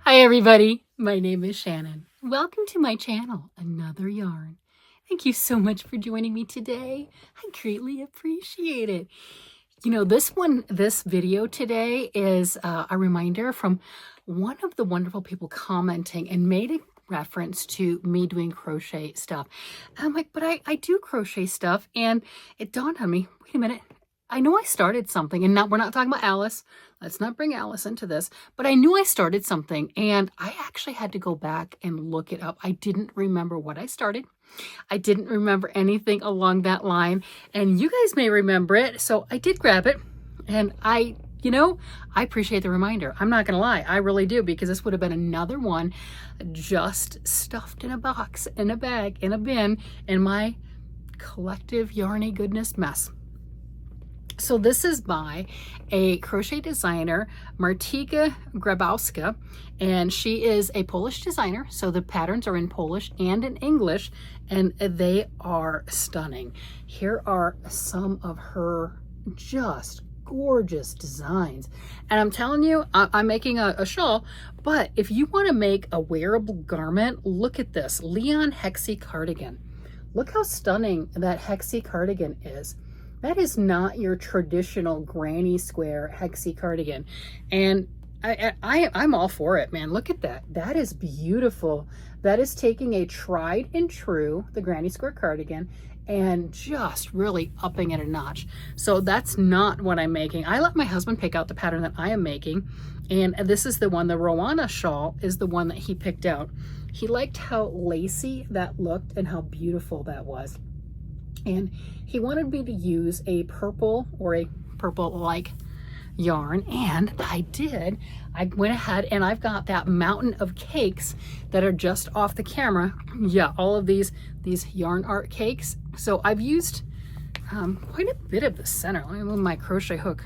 Hi everybody, my name is Shannon. Welcome to my channel, Another Yarn. Thank you so much for joining me today. I greatly appreciate it. You know, this video today is a reminder from one of the wonderful people commenting and made a reference to me doing crochet stuff. And I'm like, but I do crochet stuff, and it dawned on me, wait a minute, I know I started something, and now we're not talking about Alice. Let's not bring Alice into this, but I knew I started something, and I actually had to go back and look it up. I didn't remember what I started. I didn't remember anything along that line, and you guys may remember it, so I did grab it, and I appreciate the reminder. I'm not gonna lie, I really do, because this would have been another one just stuffed in a box, in a bag, in a bin, in my collective yarny goodness mess. So this is by a crochet designer, Martika Grabowska, and she is a Polish designer. So the patterns are in Polish and in English, and they are stunning. Here are some of her just gorgeous designs. And I'm telling you, I'm making a shawl, but if you want to make a wearable garment, look at this Leon Hexie cardigan. Look how stunning that Hexie cardigan is. That is not your traditional granny square Hexie cardigan. And I'm all for it, man. Look at that. That is beautiful. That is taking a tried and true, the granny square cardigan, and just really upping it a notch. So that's not what I'm making. I let my husband pick out the pattern that I am making. And this is the one, the Rowanna shawl is the one that he picked out. He liked how lacy that looked and how beautiful that was. And he wanted me to use a purple or a purple-like yarn, and I did. I went ahead and I've got that mountain of cakes that are just off the camera. Yeah, all of these yarn art cakes. So I've used quite a bit of the center. Let me move my crochet hook.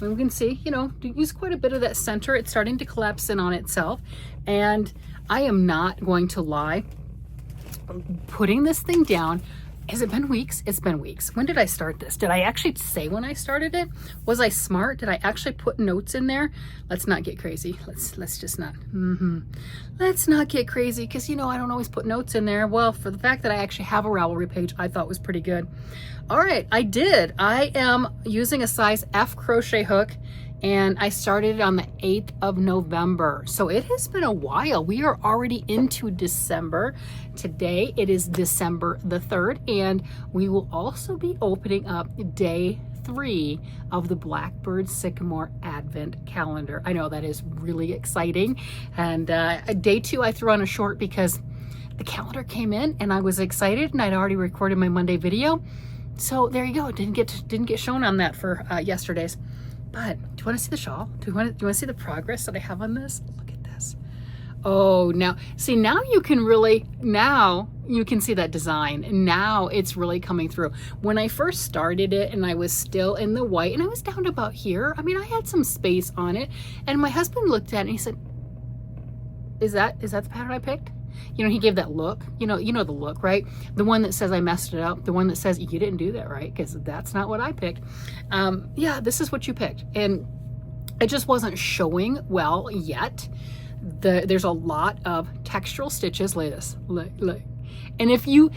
We can see, use quite a bit of that center. It's starting to collapse in on itself. And I am not going to lie, putting this thing down. Has it been weeks? It's been weeks. When did I start this? Did I actually say when I started it? Was I smart? Did I actually put notes in there? Let's not get crazy. Let's just not. Let's not get crazy, because I don't always put notes in there. Well, for the fact that I actually have a Ravelry page, I thought was pretty good. All right, I did. I am using a size F crochet hook, and I started it on the 8th of November. So it has been a while. We are already into December. Today it is December the 3rd, and we will also be opening up day 3 of the Blackbird Sycamore Advent Calendar. I know that is really exciting. And day 2 I threw on a short because the calendar came in and I was excited, and I'd already recorded my Monday video. So there you go. It didn't get shown on that for yesterday's. But do you want to see the shawl? Do you want to see the progress that I have on this? Look at this. Oh, now you can really, now you can see that design. Now it's really coming through. When I first started it and I was still in the white and I was down to about here, I mean, I had some space on it, and my husband looked at it and he said, is that the pattern I picked? He gave that look, you know the look, right? The one that says I messed it up, the one that says you didn't do that right, because that's not what I picked. Yeah, this is what you picked. And it just wasn't showing well yet. There's a lot of textural stitches. Look at this, look. And if you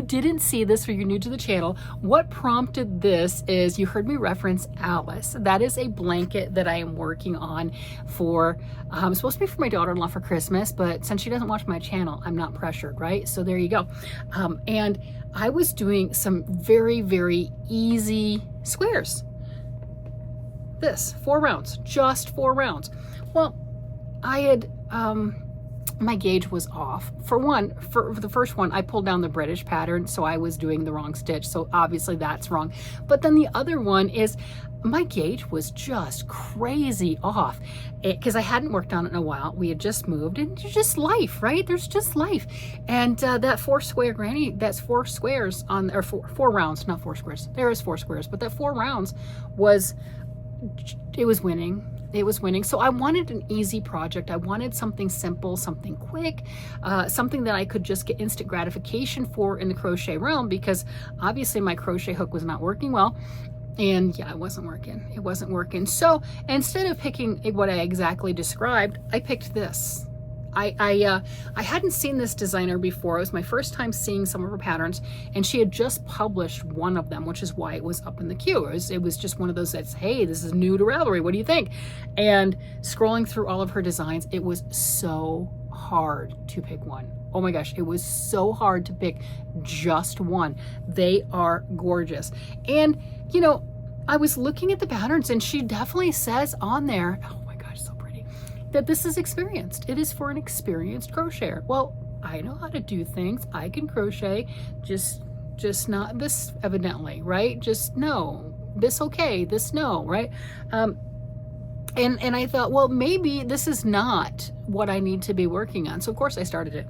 didn't see this, or you're new to the channel, what prompted this is you heard me reference Alice. That is a blanket that I am working on for, supposed to be for my daughter-in-law for Christmas, but since she doesn't watch my channel, I'm not pressured, right? So there you go. And I was doing some very, very easy squares. This, 4 rounds, just 4 rounds. Well, I had, my gauge was off. For the first one, I pulled down the British pattern, so I was doing the wrong stitch. So obviously that's wrong. But then the other one is my gauge was just crazy off, because I hadn't worked on it in a while. We had just moved, and there's just life, right? There's just life. And that 4 square granny, that's 4 squares on, or 4 rounds, not 4 squares. There is 4 squares, but that 4 rounds was, it was winning. It was winning. So I wanted an easy project. I wanted something simple, something quick, something that I could just get instant gratification for in the crochet realm, because obviously my crochet hook was not working well. And yeah, it wasn't working. So instead of picking what I exactly described, I picked this. I hadn't seen this designer before. It was my first time seeing some of her patterns, and she had just published one of them, which is why it was up in the queue. It was just one of those that's, hey, this is new to Ravelry. What do you think? And scrolling through all of her designs, it was so hard to pick one. Oh my gosh, it was so hard to pick just one. They are gorgeous. And, you know, I was looking at the patterns, and she definitely says on there, oh my gosh, so pretty, that this is experienced. It is for an experienced crocheter. Well, I know how to do things. I can crochet, just not this, evidently, right? Just no, this okay, this no, right? And I thought, well, maybe this is not what I need to be working on. So of course I started it.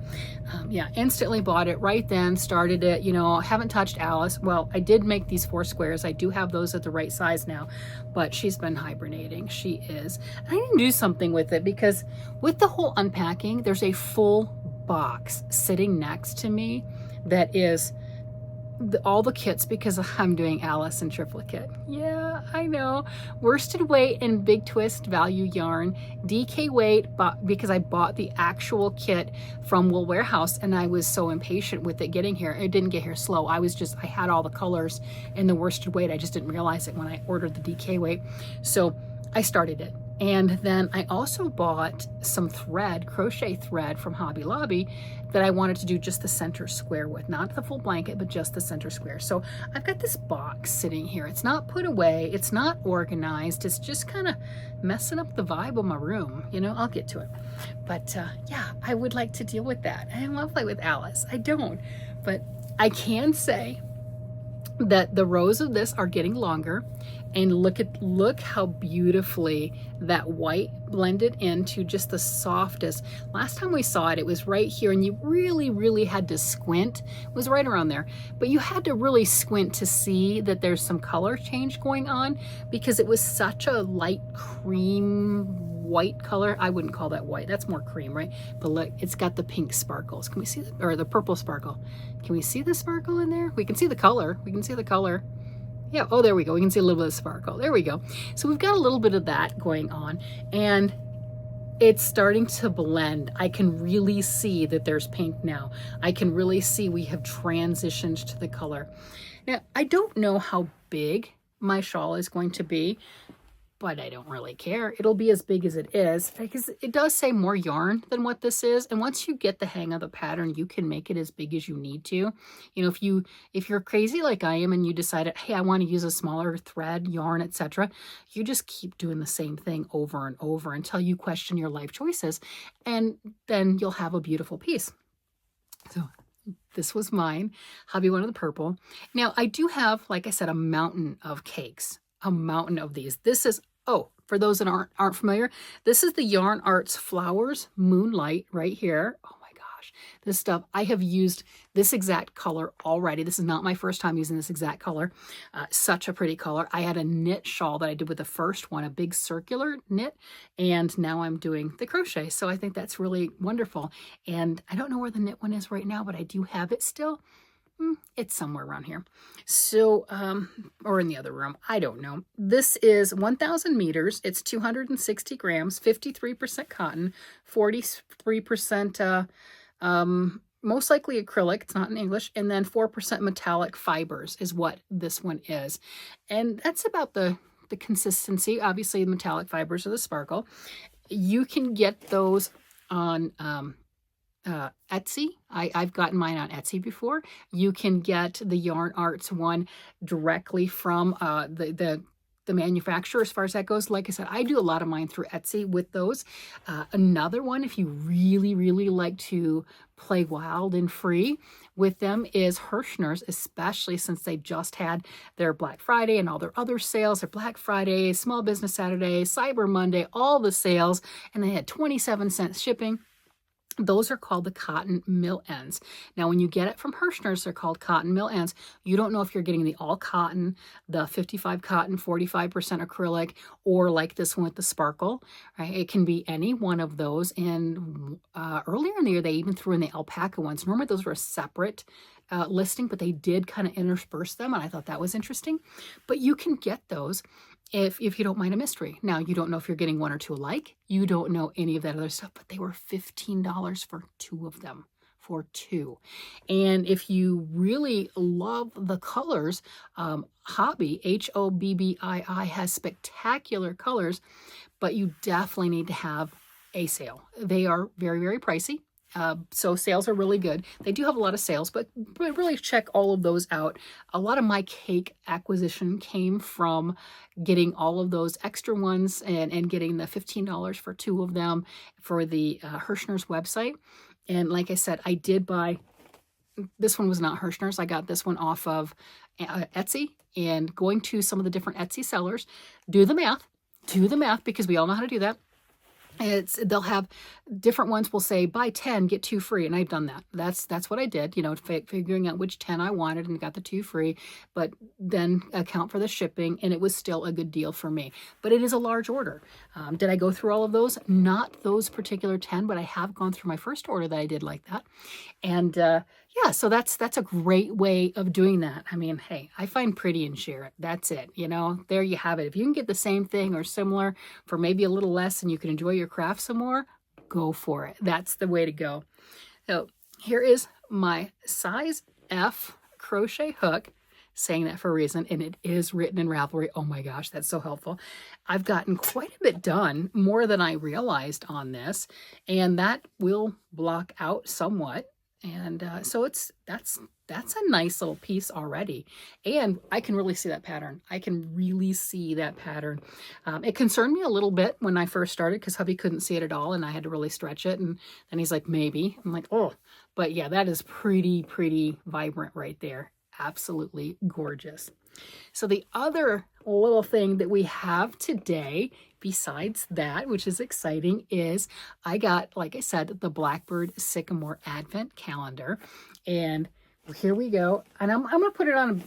Yeah, instantly bought it right then, started it, you know, haven't touched Alice. Well, I did make these 4 squares. I do have those at the right size now, but she's been hibernating. She is. And I didn't do something with it because with the whole unpacking, there's a full box sitting next to me that is all the kits, because I'm doing Alice and triplet kit. Yeah, I know. Worsted weight and big twist value yarn. DK weight, because I bought the actual kit from Wool Warehouse, and I was so impatient with it getting here. It didn't get here slow. I had all the colors and the worsted weight. I just didn't realize it when I ordered the DK weight. So I started it. And then I also bought some thread, crochet thread from Hobby Lobby that I wanted to do just the center square with, not the full blanket, but just the center square. So I've got this box sitting here. It's not put away. It's not organized. It's just kind of messing up the vibe of my room. You know, I'll get to it. But yeah, I would like to deal with that. I love play with Alice. I don't, but I can say that the rows of this are getting longer, and look how beautifully that white blended into just the softest. Last time we saw it, it was right here, and you really had to squint. It was right around there, but you had to really squint to see that there's some color change going on, because it was such a light cream white color. I wouldn't call that white, that's more cream, right? But look, it's got the pink sparkles. Can we see the, or the purple sparkle? Can we see the sparkle in there? We can see the color. We can see the color. Yeah, oh, there we go. We can see a little bit of sparkle. There we go. So we've got a little bit of that going on, and it's starting to blend. I can really see that there's pink now. I can really see we have transitioned to the color. Now, I don't know how big my shawl is going to be, but I don't really care. It'll be as big as it is, because it does say more yarn than what this is. And once you get the hang of the pattern, you can make it as big as you need to. You know, if you're crazy like I am and you decided, hey, I want to use a smaller thread, yarn, etc., you just keep doing the same thing over and over until you question your life choices, and then you'll have a beautiful piece. So this was mine, Hobby One of the purple. Now I do have, like I said, a mountain of cakes, a mountain of these. This is, oh, for those that aren't familiar, this is the Yarn Arts Flowers Moonlight right here. Oh my gosh, this stuff, I have used this exact color already. This is not my first time using this exact color. Such a pretty color. I had a knit shawl that I did with the first one, a big circular knit, and now I'm doing the crochet. So I think that's really wonderful. And I don't know where the knit one is right now, but I do have it still. It's somewhere around here. So, or in the other room, I don't know. This is 1,000 meters. It's 260 grams, 53% cotton, 43%, most likely acrylic. It's not in English. And then 4% metallic fibers is what this one is. And that's about the consistency. Obviously, the metallic fibers are the sparkle. You can get those on, Etsy. I've gotten mine on Etsy before. You can get the Yarn Arts one directly from the manufacturer as far as that goes. Like I said, I do a lot of mine through Etsy with those. Another one, if you really like to play wild and free with them, is Hirschner's, especially since they just had their Black Friday and all their other sales, their Black Friday, Small Business Saturday, Cyber Monday, all the sales, and they had 27-cent shipping. Those are called the cotton mill ends. Now, when you get it from Hirschner's, they're called cotton mill ends. You don't know if you're getting the all cotton, the 55 cotton, 45% acrylic, or like this one with the sparkle, right? It can be any one of those. And earlier in the year, they even threw in the alpaca ones. Remember, those were a separate listing, but they did kind of intersperse them, and I thought that was interesting. But you can get those. if you don't mind a mystery. Now, you don't know if you're getting one or two alike. You don't know any of that other stuff, but they were $15 for two of them. For two. And if you really love the colors, Hobbii, Hobbii, has spectacular colors, but you definitely need to have a sale. They are very, very pricey. So sales are really good. They do have a lot of sales, but really check all of those out. A lot of my cake acquisition came from getting all of those extra ones and getting the $15 for two of them for the Hirschner's website. And like I said, I did buy, this one was not Hirschner's. I got this one off of Etsy, and going to some of the different Etsy sellers, do the math because we all know how to do that. They'll have different ones will say buy 10 get 2 free, and I've done that. That's what I did, you know, figuring out which 10 I wanted and got the 2 free, but then account for the shipping, and it was still a good deal for me. But it is a large order. Did I go through all of those? Not those particular 10, but I have gone through my first order that I did like that. And yeah, so that's a great way of doing that. I mean, hey, I find pretty and share it. That's it. You know, there you have it. If you can get the same thing or similar for maybe a little less and you can enjoy your craft some more, go for it. That's the way to go. So here is my size F crochet hook, saying that for a reason, and it is written in Ravelry. Oh my gosh, that's so helpful. I've gotten quite a bit done, more than I realized on this, and that will block out somewhat. And so that's a nice little piece already. And I can really see that pattern. It concerned me a little bit when I first started because hubby couldn't see it at all and I had to really stretch it. And then he's like, maybe. I'm like, oh, but yeah, that is pretty vibrant right there. Absolutely gorgeous. So the other little thing that we have today, besides that, which is exciting, is I got, like I said, the Blackbird Sycamore Advent Calendar. And here we go. And I'm going to put it on,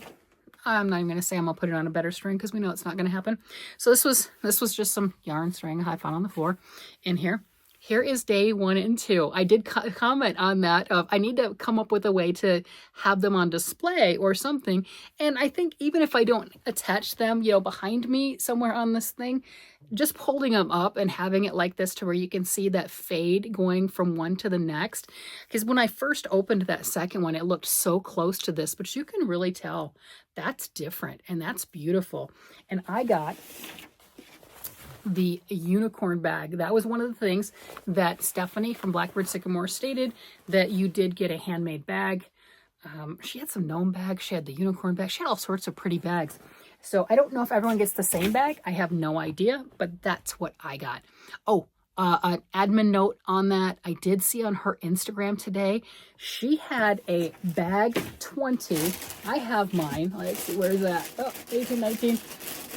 I'm not even going to say I'm going to put it on a better string because we know it's not going to happen. So this was just some yarn string I found on the floor in here. Here is day 1 and 2. I did comment on that of I need to come up with a way to have them on display or something. And I think even if I don't attach them, you know, behind me somewhere on this thing, just holding them up and having it like this to where you can see that fade going from one to the next. Because when I first opened that second one, it looked so close to this, but you can really tell that's different and that's beautiful. And I got the unicorn bag. That was one of the things that Stephanie from Blackbird Sycamore stated, that you did get a handmade bag. She had some gnome bags. She had the unicorn bag. She had all sorts of pretty bags. So I don't know if everyone gets the same bag. I have no idea, but that's what I got. Oh, an admin note on that. I did see on her Instagram today, she had a bag 20. I have mine. Let's see, where's that? Oh, 18, 19,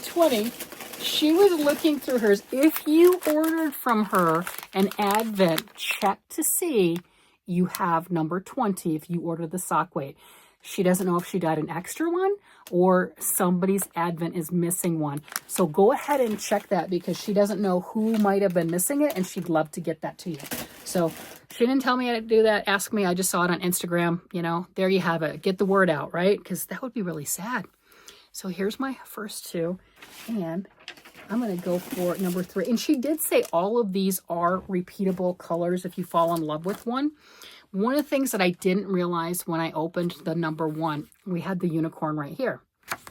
20. She was looking through hers. If you ordered from her an Advent, check to see you have number 20 if you order the sock weight. She doesn't know if she got an extra one or somebody's Advent is missing one. So go ahead and check that because she doesn't know who might have been missing it and she'd love to get that to you. So she didn't tell me how to do that. Ask me. I just saw it on Instagram. You know, there you have it. Get the word out, right? Because that would be really sad. So here's my first two, and I'm going to go for number 3. And she did say all of these are repeatable colors if you fall in love with one. One of the things that I didn't realize when I opened the number 1, we had the unicorn right here,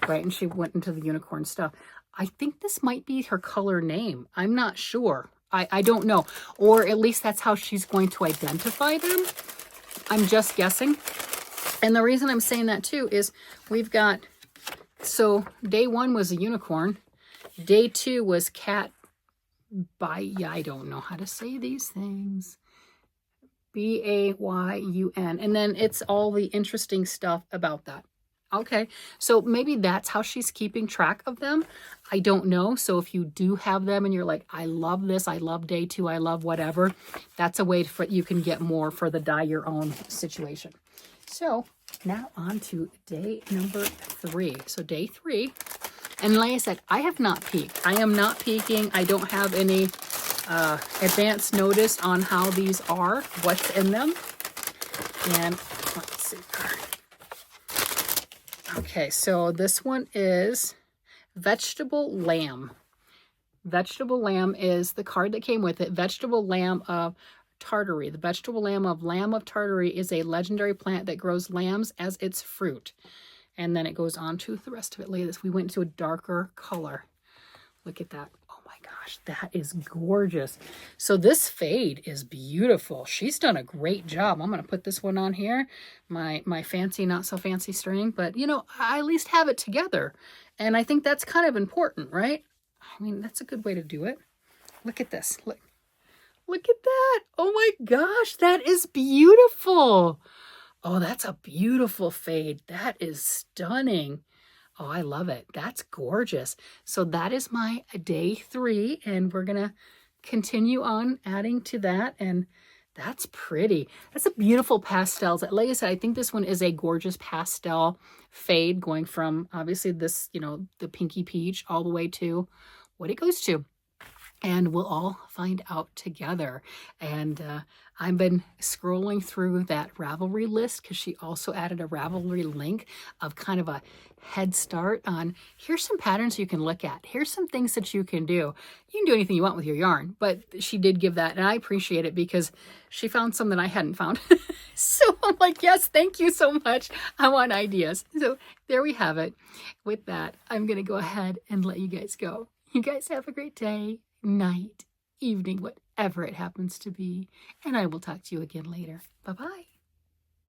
right? And she went into the unicorn stuff. I think this might be her color name. I'm not sure. I don't know. Or at least that's how she's going to identify them. I'm just guessing. And the reason I'm saying that too is we've got, so day 1 was a unicorn. Day 2 was cat by, I don't know how to say these things. B-A-Y-U-N. And then it's all the interesting stuff about that. Okay, so maybe that's how she's keeping track of them. I don't know. So if you do have them and you're like, I love this, I love day 2, I love whatever, that's a way for you can get more for the dye your own situation. So now on to day number 3. So day 3. And like I said, I have not peeked. I am not peeking. I don't have any advance notice on how these are, what's in them. And let's see. Okay, so this one is Vegetable Lamb. Vegetable Lamb is the card that came with it. Vegetable Lamb of Tartary. The vegetable lamb of Tartary is a legendary plant that grows lambs as its fruit. And then it goes on to the rest of it. Look at this. We went to a darker color. Look at that. Oh my gosh, that is gorgeous. So this fade is beautiful. She's done a great job. I'm going to put this one on here. My fancy, not so fancy string. But, you know, I at least have it together. And I think that's kind of important, right? I mean, that's a good way to do it. Look at this. Look at that. Oh my gosh, that is beautiful. Oh, that's a beautiful fade. That is stunning. Oh, I love it. That's gorgeous. So that is my day 3, and we're going to continue on adding to that, and that's pretty. That's a beautiful pastel. Like I said, I think this one is a gorgeous pastel fade going from, obviously, this, you know, the pinky peach all the way to what it goes to. And we'll all find out together. And I've been scrolling through that Ravelry list because she also added a Ravelry link of kind of a head start on, here's some patterns you can look at. Here's some things that you can do. You can do anything you want with your yarn, but she did give that, and I appreciate it because she found some that I hadn't found. So I'm like, yes, thank you so much. I want ideas. So there we have it. With that, I'm going to go ahead and let you guys go. You guys have a great day, night, evening, whatever it happens to be. And I will talk to you again later. Bye-bye.